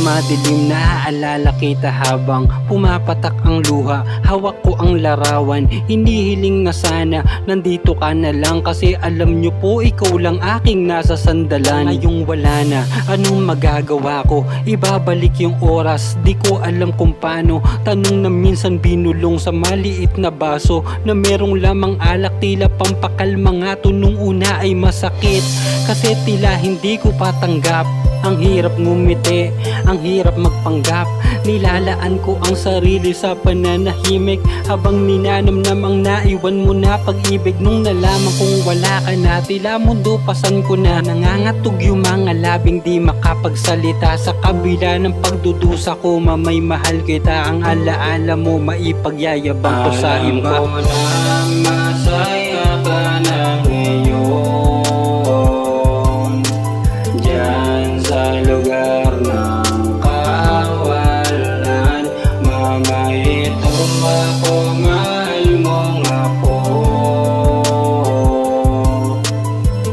madilim naaalala kita habang pumapatak ang luha. Hawak ko ang larawan, hinihiling na sana nandito ka na lang, kasi alam nyo po ikaw lang aking nasa sandalan. Ngayong wala na, anong magagawa ko? Ibabalik yung oras, di ko alam kung paano. Tanong na minsan binulong sa maliit na baso na merong lamang alak, tila pampakalma nga to. Nung una ay masakit kasi tila hindi ko patanggap. Ang hirap ngumiti, ang hirap magpanggap. Nilalaan ko ang sarili sa pananahimik habang ninanamnam ang naiwan mo na pag-ibig. Nung nalaman kong wala ka na, tila mundo pasan ko na. Nangangatog yung mga labing di makapagsalita. Sa kabila ng pagdudusa ko, mamay mahal kita. Ang alaala mo maipagyayabang ko sa iba. Alam ko na masaya ka na ngayon diyan sa lugar ng kawalan. Mama, ito ako, mahal mo nga po.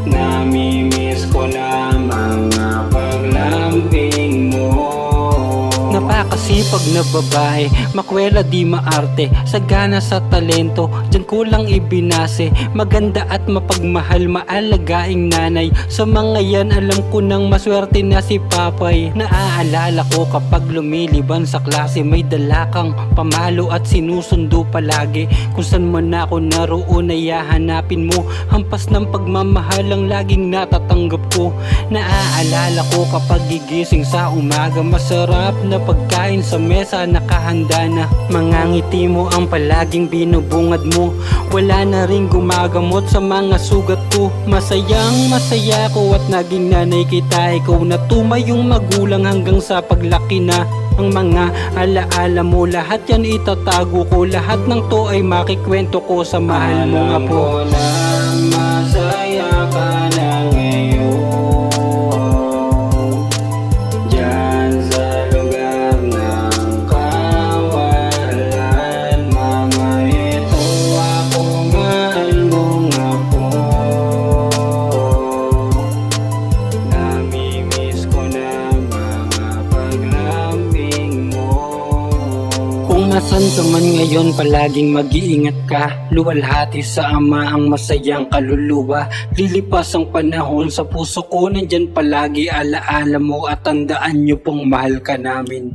Namimiss ko na mga paglambing mo. Napakasipag na babae, makwela di maarte, sagana sa talento, dyan ko lang ibinase. Maganda at mapagmahal, maalagaing nanay. Sa mga yan alam ko nang maswerte na si Papay. Naaalala ko kapag lumiliban sa klase, may dala kang pamalo at sinusundo palagi. Kung saan man ako naroon ay hahanapin mo. Hampas ng pagmamahal ang laging natatanggap ko. Naaalala ko kapag gigising sa umaga, masarap na pagkain sa mesa nakahanda na. Mga ngiti mo ang palaging binubungad mo, wala na ring gumagamot sa mga sugat ko. Masayang masaya ko at naging nanay kita. Ikaw na tumayong magulang hanggang sa paglaki na. Ang mga alaala mo, lahat yan itatago ko. Lahat ng to ay makikwento ko sa mahal mo nga po. Alam ko na masaya ka na ngayon diyan sa lugar ng kawalan. Mama, ito ako, mahal mo nga po. Namimiss ko na mga paglambing mo. Kung nasan ka man ngayon, palaging mag-iingat ka. Luwalhati sa ama ang masayang kaluluwa. Lilipas ang panahon, sa puso ko nandyan palagi alaala mo. At tandaan nyo pong mahal ka namin.